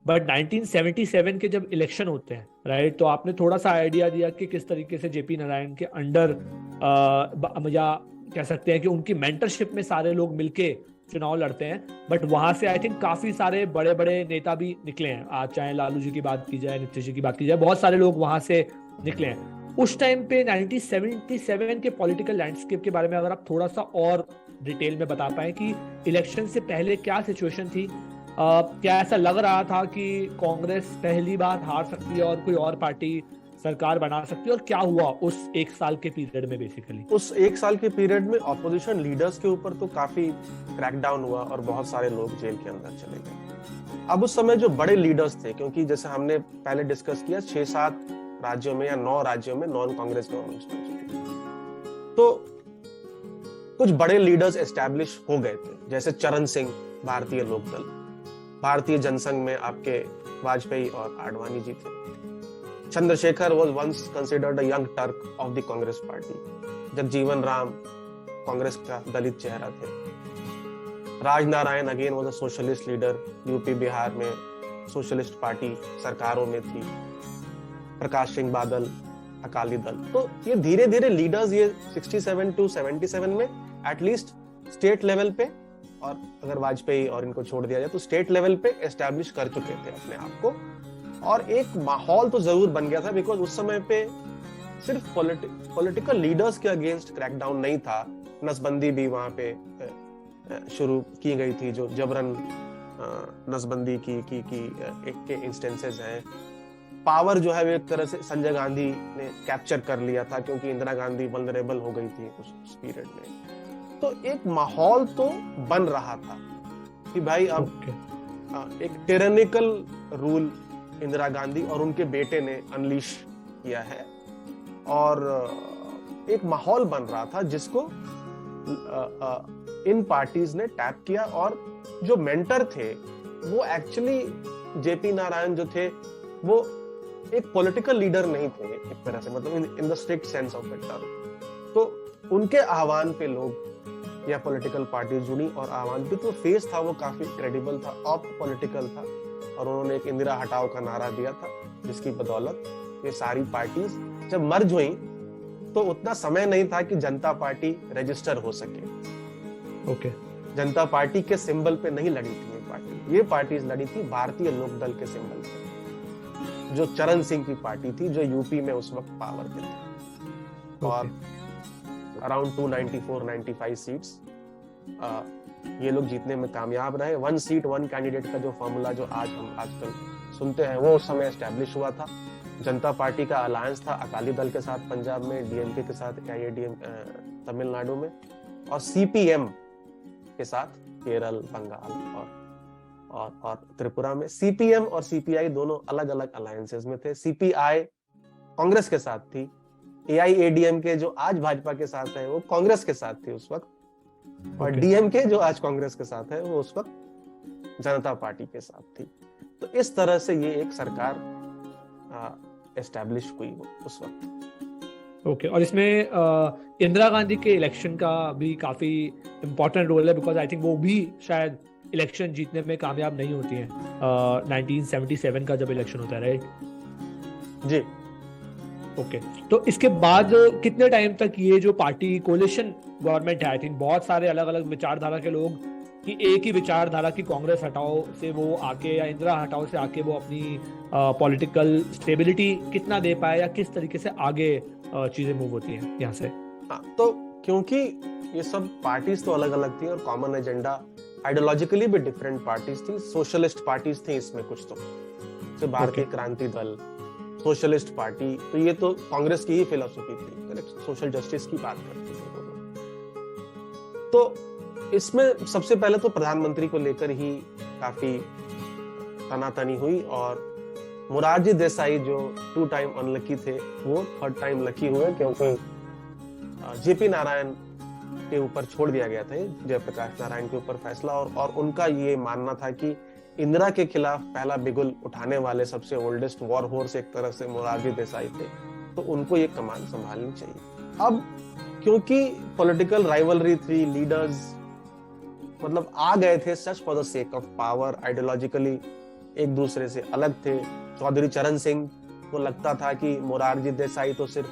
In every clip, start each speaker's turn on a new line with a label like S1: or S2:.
S1: But 1977 के जब election होते हैं, राइट, तो आपने थोड़ा सा आइडिया दिया कि किस तरीके से जेपी नारायण के अंडर या कह सकते हैं कि उनकी मेंटरशिप में सारे लोग मिलके चुनाव लड़ते हैं। बट वहां से आई थिंक काफी सारे बड़े बड़े नेता भी निकले हैं। आज चाहे लालू जी की बात की जाए, नीतीश जी की बात की जाए, बहुत सारे लोग वहां से निकले हैं। उस टाइम पे 1977 के पॉलिटिकल लैंडस्केप के बारे में अगर आप थोड़ा सा और डिटेल में बता पाए कि इलेक्शन से पहले क्या सिचुएशन थी, क्या ऐसा लग रहा था कि कांग्रेस पहली बार हार सकती है और कोई और पार्टी सरकार बना सकती है, और क्या हुआ उस एक साल के पीरियड में? बेसिकली
S2: उस एक साल के पीरियड में ऑपोजिशन लीडर्स के ऊपर तो काफी क्रैकडाउन हुआ और बहुत सारे लोग जेल के अंदर चले गए। अब उस समय जो बड़े लीडर्स थे, क्योंकि जैसे हमने पहले डिस्कस किया 6-7 राज्यों में या 9 राज्यों में नॉन कांग्रेस गवर्नमेंट्स बन चुकी थी, तो कुछ बड़े लीडर्स एस्टैब्लिश हो गए थे, जैसे चरण सिंह भारतीय लोकदल, भारतीय जनसंघ में आपके वाजपेयी और आडवाणी जी थे। Chandrashekhar was once considered a young Turk of the Congress party. Jagjivan Ram Congress का दलित चेहरा थे। Rajnarayan again was a socialist leader, UP Bihar में सोशलिस्ट पार्टी सरकारों में थी। प्रकाश सिंह बादल अकाली दल। तो ये धीरे धीरे लीडर्स ये 67 to 77 में एटलीस्ट स्टेट लेवल पे, और अगर वाजपेयी और इनको छोड़ दिया जाए तो स्टेट लेवल पे एस्टैब्लिश कर चुके थे अपने आप को। और एक माहौल तो जरूर बन गया था, बिकॉज उस समय पे सिर्फ पॉलिटिकल लीडर्स के अगेंस्ट क्रैकडाउन नहीं था, नसबंदी भी वहां पे शुरू की गई थी, जो जबरन नसबंदी की एक के इंस्टेंसेस हैं। पावर जो है वो एक तरह से संजय गांधी ने कैप्चर कर लिया था, क्योंकि इंदिरा गांधी वल्नरेबल हो गई थी उस पीरियड में। तो एक माहौल तो बन रहा था कि भाई अब एक टिरेनिकल रूल इंदिरा गांधी और उनके बेटे ने अनलीश किया है, और एक माहौल बन रहा था जिसको इन पार्टीज ने टैप किया। और जो मेंटर थे वो एक्चुअली जेपी नारायण जो थे वो एक पॉलिटिकल लीडर नहीं थे एक तरह से, मतलब in the strict sense of the term. तो उनके आह्वान पे लोग या पॉलिटिकल पार्टी जुड़ी, और आह्वान पे तो फेस था वो काफी क्रेडिबल था, ऑप पॉलिटिकल था, और उन्होंने एक इंदिरा हटाओ का नारा दिया था, जिसकी बदौलत ये सारी पार्टीज जब मर्ज हुई तो उतना समय नहीं था कि जनता पार्टी रजिस्टर हो सके।
S1: ओके।
S2: जनता पार्टी के सिंबल पे नहीं लड़ी थी ये पार्टीज लड़ी थी भारतीय लोकदल के सिंबल पे, जो चरण सिंह की पार्टी थी, जो यूपी में उस वक्त पावर पे थी। और अराउंड 294-95 सीट्स ये लोग जीतने में कामयाब रहे। 1 सीट 1 कैंडिडेट का जो फॉर्मूला जो आज हम आजकल सुनते हैं, वो उस समय एस्टैब्लिश हुआ था। जनता पार्टी का अलायंस था अकाली दल के साथ पंजाब में, डीएमके के साथ एआईएडीएम तमिलनाडु में, और सीपीएम के साथ केरल, बंगाल और त्रिपुरा में। सीपीएम और सीपीआई दोनों अलग अलग अलायंसेस में थे। सीपीआई कांग्रेस के साथ थी, एआईएडीएम के जो आज भाजपा के साथ है वो कांग्रेस के साथ थी उस वक्त, और डीएमके जो आज कांग्रेस के साथ है वो उस वक्त जनता पार्टी के साथ थी। तो इस तरह से ये एक सरकार एस्टैब्लिश हुई उस वक्त।
S1: ओके। और इसमें इंदिरा गांधी के इलेक्शन का भी काफी इंपॉर्टेंट रोल है, बिकॉज आई थिंक वो भी शायद इलेक्शन जीतने में कामयाब नहीं होती है 1977 का जब इलेक्शन होता है, राइट?
S2: जी।
S1: ओके। तो इसके बाद कितने टाइम तक ये जो पार्टी कोलिशन गवर्नमेंट है, आई थिंक बहुत सारे अलग अलग विचारधारा के लोग कि एक ही विचारधारा की कांग्रेस हटाओ से वो आके, या इंदिरा हटाओ से आके वो अपनी पॉलिटिकल स्टेबिलिटी कितना दे पाए, या किस तरीके से आगे चीजें मूव होती हैं यहाँ से?
S2: तो क्योंकि ये सब पार्टीज तो अलग अलग थी और कॉमन एजेंडा, आइडियोलॉजिकली भी डिफरेंट पार्टीज थी। सोशलिस्ट पार्टीज थी इसमें कुछ, तो भारतीय क्रांति दल, सोशलिस्ट पार्टी, तो ये तो कांग्रेस की ही फिलॉसफी थी, करेक्ट, सोशल जस्टिस की बात करते थे वो लोग। तो इसमें सबसे पहले तो प्रधानमंत्री को लेकर ही काफी तनातनी हुई, और मोरारजी देसाई जो 2 टाइम अनलकी थे वो 3rd टाइम लकी हुए, क्योंकि जेपी नारायण के ऊपर छोड़ दिया गया था जयप्रकाश नारायण के ऊपर फैसला, और उनका ये मानना था कि इंदिरा के खिलाफ पहला बिगुल उठाने वाले सबसे ओल्डेस्ट वॉर हॉर्स एक तरह से मोरारजी देसाई थे, तो उनको ये कमान संभालनी चाहिए। अब क्योंकि पॉलिटिकल राइवलरी थी, लीडर्स मतलब आ गए थे सच for the sake of power, ideologically एक दूसरे से अलग थे। चौधरी चरण सिंह को लगता था कि मोरारजी देसाई तो सिर्फ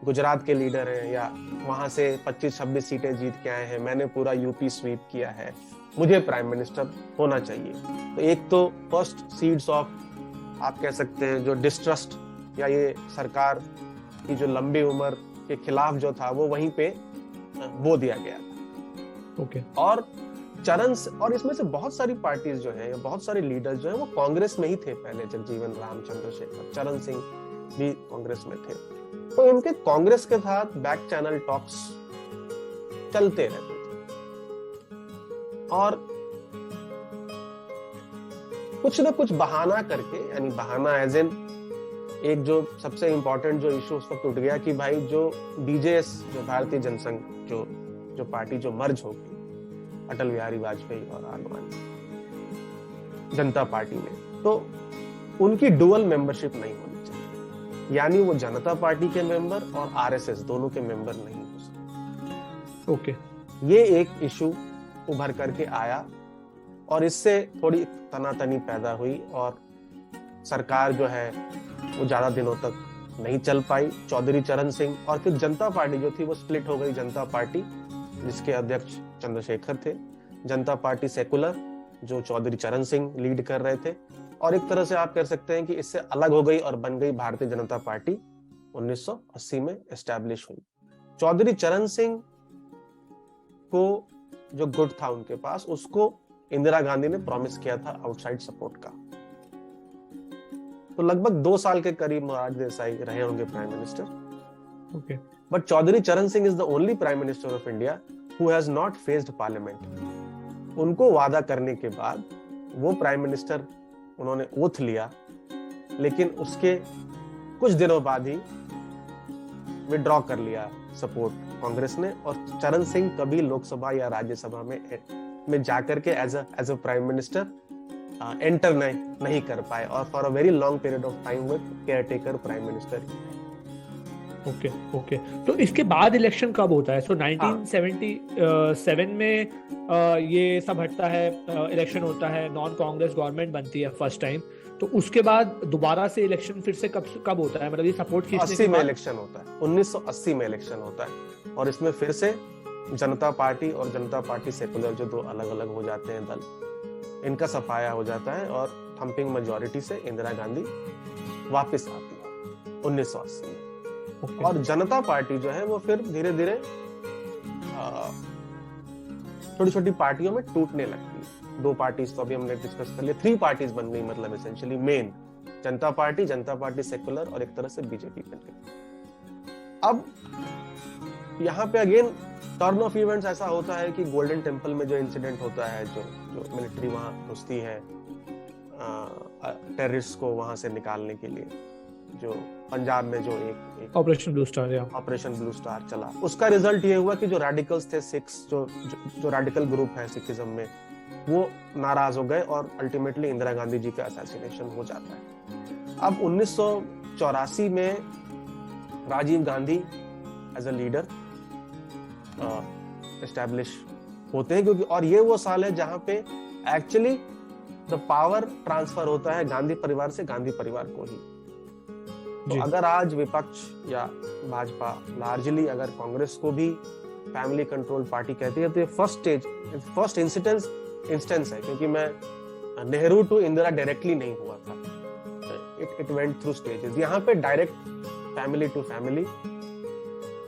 S2: गुजरात के लीडर हैं, या वहां से 25-26 सीटें जीत के आए हैं, मैंने पूरा यूपी स्वीप किया है, मुझे प्राइम मिनिस्टर होना चाहिए। तो एक तो फर्स्ट सीड्स ऑफ, आप कह सकते हैं, जो डिस्ट्रस्ट या ये सरकार की जो लंबी उम्र के खिलाफ जो था वो वहीं पे बो दिया गया था।
S1: ओके।
S2: और और इसमें से बहुत सारी पार्टीज जो है, बहुत सारे लीडर्स जो है वो कांग्रेस में ही थे पहले। जगजीवन राम, चंद्रशेखर, चरण सिंह भी कांग्रेस में थे। तो उनके कांग्रेस के साथ बैक चैनल टॉक्स चलते रहते थे, और कुछ ना कुछ बहाना करके, यानी बहाना एज इन एक जो सबसे इंपॉर्टेंट जो इशू उस वक्त उठ गया कि भाई जो बीजेएस, जो भारतीय जनसंघ, जो पार्टी जो मर्ज हो गई अटल बिहारी वाजपेयी और आडवाणी जनता पार्टी में, तो उनकी डुअल मेंबरशिप नहीं होनी चाहिए, यानी वो जनता पार्टी के मेंबर और आरएसएस दोनों के मेंबर नहीं हो सकते।
S1: ओके।
S2: ये एक इशू उभर करके आया और इससे थोड़ी तनातनी पैदा हुई और सरकार जो है वो ज्यादा दिनों तक नहीं चल पाई। चौधरी चरण सिंह और फिर जनता पार्टी जो थी वो स्प्लिट हो गई। जनता पार्टी जिसके अध्यक्ष चंद्रशेखर थे, जनता पार्टी सेकुलर जो चौधरी चरण सिंह लीड कर रहे थे, और एक तरह से आप कह सकते हैं कि इससे अलग हो गई और बन गई भारतीय जनता पार्टी 1980 में एस्टैब्लिश हुई। चौधरी चरण सिंह को जो गुट था उनके पास, उसको इंदिरा गांधी ने प्रॉमिस किया था आउटसाइड सपोर्ट का। तो लगभग 2 साल के करीब मोरारजी देसाई रहे होंगे prime minister.
S1: Okay.
S2: But Chaudhary Charan Singh is the only prime minister of India who has not faced parliament. उनको वादा करने के बाद वो प्राइम मिनिस्टर, उन्होंने ओथ लिया, लेकिन उसके कुछ दिनों बाद ही विड्रॉ कर लिया सपोर्ट कांग्रेस ने, और चरण सिंह कभी लोकसभा या राज्यसभा में जाकर के as a prime minister enter नहीं कर पाए, और for a very long period of time with caretaker prime minister.
S1: Okay. Okay. तो इसके बाद इलेक्शन कब होता है? सो 1977 में ये सब हटता है, इलेक्शन होता है, नॉन कांग्रेस गवर्नमेंट बनती है फर्स्ट टाइम। तो उसके बाद दोबारा से इलेक्शन फिर से कब होता है? मतलब ये सपोर्ट खींचने के
S2: 80 में
S1: बाद
S2: इलेक्शन होता है, 1980 में इलेक्शन होता है, और इसमें फिर से जनता पार्टी और जनता पार्टी सेकुलर जो दो अलग अलग हो जाते हैं दल, इनका सफाया हो जाता है और थंपिंग मेजॉरिटी से इंदिरा गांधी वापस आती है 1980 में।
S1: Okay.
S2: और जनता पार्टी जो है वो फिर धीरे धीरे छोटी छोटी पार्टियों में टूटने लगती है। 2 पार्टीज तो अभी हमने डिस्कस कर लिया, 3 पार्टीज बन गई, मतलब एसेंशियली मेन जनता पार्टी सेकुलर और एक तरह से बीजेपी बन गई। अब यहाँ पे अगेन टर्न ऑफ इवेंट्स ऐसा होता है कि गोल्डन टेम्पल में जो इंसिडेंट होता है, जो मिलिट्री वहां घुसती है टेररिस्ट को वहां से निकालने के लिए, जो पंजाब में जो एक
S1: ऑपरेशन ब्लू स्टार
S2: चला, उसका रिजल्ट ये हुआ कि जो रेडिकल्स थे, सिक्स जो रेडिकल ग्रुप है सिखिज्म में, वो नाराज हो गए और अल्टीमेटली इंदिरा गांधी जी का असैसिनेशन हो जाता है। अब 1984 में Rajiv Gandhi as a leader establish होते हैं, क्योंकि और ये वो साल है जहां पे एक्चुअली द पावर ट्रांसफर होता है गांधी परिवार से गांधी परिवार को ही। तो अगर आज विपक्ष या भाजपा लार्जली अगर कांग्रेस को भी फैमिली कंट्रोल पार्टी कहती है, तो ये फर्स्ट इंस्टेंस है, क्योंकि मैं नेहरू टू इंदिरा डायरेक्टली नहीं हुआ था, इट वेंट थ्रू स्टेजेस। यहाँ पे direct family to family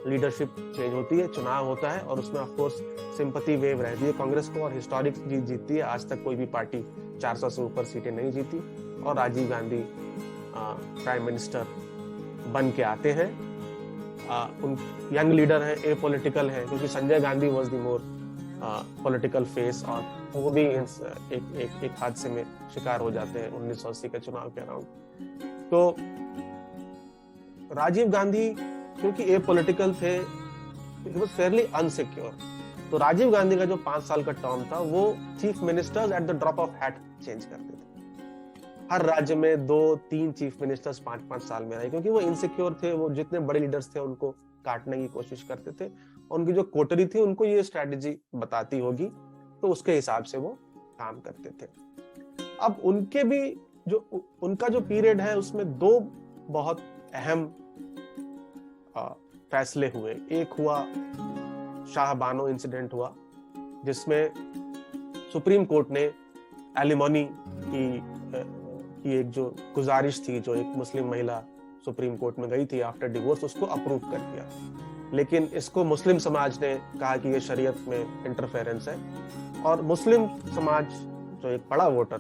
S2: leadership change होती है, चुनाव होता है, और उसमें ऑफ कोर्स सिंपैथी वेव रहती है कांग्रेस को, और हिस्टोरिक जीत जीतती है। आज तक कोई भी पार्टी 400 से ऊपर सीटें नहीं जीती, और राजीव गांधी प्राइम मिनिस्टर बन के आते हैं। उन यंग लीडर हैं, ए पॉलिटिकल हैं, क्योंकि Sanjay Gandhi was the more political face, और वो भी एक हादसे में शिकार हो जाते हैं 1980 के चुनाव के अराउंड। तो राजीव गांधी क्योंकि ए पॉलिटिकल थे, इट वाज फेयरली अनसिक्योर, तो राजीव गांधी का जो 5 साल का टर्म था वो chief ministers at the drop of hat change करते थे। हर राज्य में 2-3 चीफ मिनिस्टर्स 5-5 साल में रहे, क्योंकि वो इनसिक्योर थे, वो जितने बड़े लीडर्स थे उनको काटने की कोशिश करते थे, उनकी जो कोटरी थी उनको ये स्ट्रेटेजी बताती होगी, तो उसके हिसाब से वो काम करते थे। अब उनके भी जो उनका जो पीरियड है उसमें दो बहुत अहम फैसले हुए। एक हुआ शाह बानो इंसिडेंट हुआ, जिसमें सुप्रीम कोर्ट ने एलिमोनी की एक जो गुजारिश थी, जो एक मुस्लिम महिला सुप्रीम कोर्ट में गई थी आफ्टर डिवोर्स, उसको अप्रूव कर दिया। लेकिन इसको मुस्लिम समाज ने कहा कि ये शरीयत में इंटरफेरेंस है, और मुस्लिम समाज जो एक बड़ा वोटर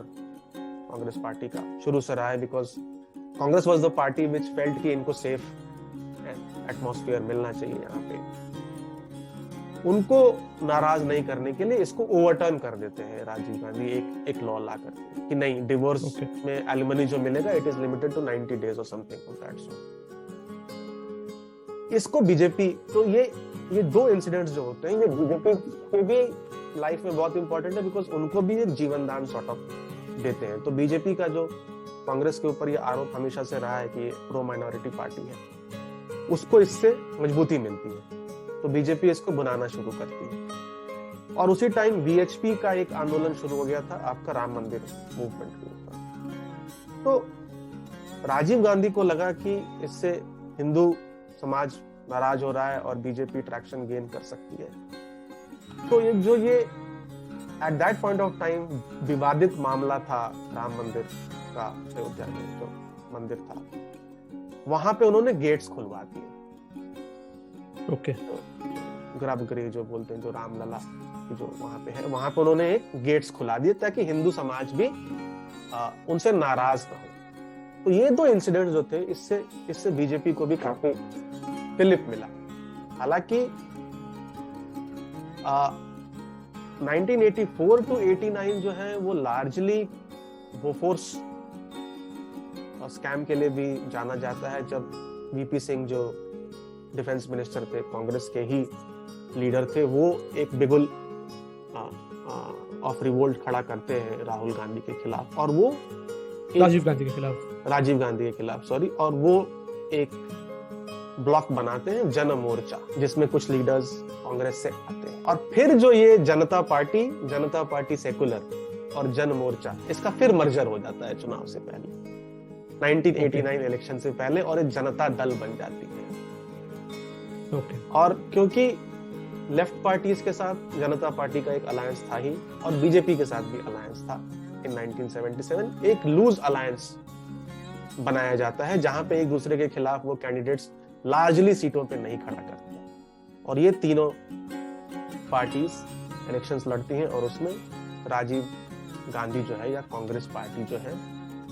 S2: कांग्रेस पार्टी का शुरू से रहा है, because Congress was the party which felt कि इनको सेफ एटमॉस्फेयर मिलना चाहिए यहाँ पे, उनको नाराज नहीं करने के लिए इसको ओवरटर्न कर देते हैं राजीव गांधी एक लॉ ला करके कि नहीं, डिवोर्स में एलिमनी जो मिलेगा it is limited to 90 days और समथिंग ऑफ दैट सॉर्ट। इसको बीजेपी, तो ये दो इंसिडेंट्स जो होते हैं ये बीजेपी के भी लाइफ में बहुत इंपॉर्टेंट है, बिकॉज उनको भी एक जीवन दान सॉर्ट ऑफ देते हैं। तो बीजेपी का जो कांग्रेस के ऊपर ये आरोप हमेशा से रहा है कि ये प्रो माइनॉरिटी पार्टी है, उसको इससे मजबूती मिलती है, तो बीजेपी इसको बनाना शुरू करती है। और उसी टाइम वीएचपी का एक आंदोलन शुरू हो गया था आपका राम मंदिर मूवमेंट के ऊपर। तो राजीव गांधी को लगा कि इससे हिंदू समाज नाराज हो रहा है और बीजेपी ट्रैक्शन गेन कर सकती है। तो एक जो ये at that point of time विवादित मामला था राम मंदिर का, अयोध्या में जो मंदिर था, वहां पे उन्होंने गेट्स खुलवा दिए।
S1: ओके,
S2: गर्भगृह जो बोलते हैं, जो रामलला जो वहां पे है, वहां पे उन्होंने एक गेट्स खुला दिए ताकि हिंदू समाज भी उनसे नाराज ना हो। तो ये दो इंसिडेंट जो थे, इससे बीजेपी को भी काफी फिलिप मिला। हालांकि 1984 टू 89 जो है वो लार्जली बोफोर्स स्कैम के लिए भी जाना जाता है, जब वीपी सिंह जो डिफेंस मिनिस्टर थे, कांग्रेस के ही लीडर थे, वो एक बिगुल ऑफ रिवोल्ट खड़ा करते हैं राहुल गांधी के खिलाफ, और वो राजीव गांधी के खिलाफ सॉरी, और वो एक ब्लॉक बनाते हैं जन मोर्चा, जिसमें कुछ लीडर्स कांग्रेस से आते हैं। और फिर जो ये जनता पार्टी सेकुलर और जन मोर्चा, इसका फिर मर्जर हो जाता है चुनाव से पहले, 1989 इलेक्शन से पहले, और एक जनता दल बन जाती है। और क्योंकि लेफ्ट पार्टीज के साथ जनता पार्टी का एक अलायंस था ही, और बीजेपी के साथ भी अलायंस था, इन 1977 एक लूज अलायंस बनाया जाता है, जहां पे एक दूसरे के खिलाफ वो कैंडिडेट्स लार्जली सीटों पे नहीं खड़ा करते, और ये तीनों पार्टीज इलेक्शंस लड़ती हैं, और उसमें राजीव गांधी जो है या कांग्रेस पार्टी जो है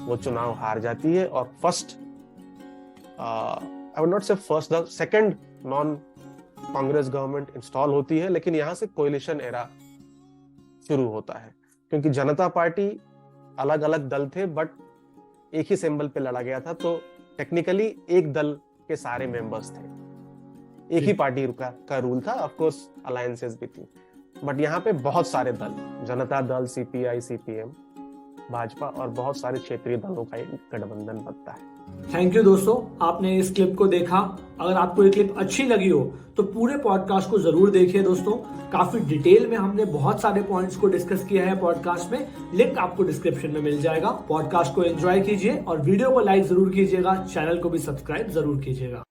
S2: वो चुनाव हार जाती है, और आई वुड नॉट से first, the second non Congress government install होती है। लेकिन यहां से कोएलिशन एरा शुरू होता है, क्योंकि जनता पार्टी अलग अलग दल थे बट एक ही सिंबल पे लड़ा गया था, तो टेक्निकली एक दल के सारे मेंबर्स थे, एक ही पार्टी का रूल था। ऑफ कोर्स अलायंसेस भी थी, बट यहाँ पे बहुत सारे दल, जनता दल, सीपीआई, सीपीएम, भाजपा और बहुत सारे क्षेत्रीय दलों का एक गठबंधन बनता है।
S1: थैंक यू दोस्तों, आपने इस क्लिप को देखा। अगर आपको ये क्लिप अच्छी लगी हो तो पूरे पॉडकास्ट को जरूर देखिए दोस्तों। काफी डिटेल में हमने बहुत सारे पॉइंट्स को डिस्कस किया है पॉडकास्ट में, लिंक आपको डिस्क्रिप्शन में मिल जाएगा। पॉडकास्ट को एंजॉय कीजिए और वीडियो को लाइक जरूर कीजिएगा, चैनल को भी सब्सक्राइब जरूर कीजिएगा।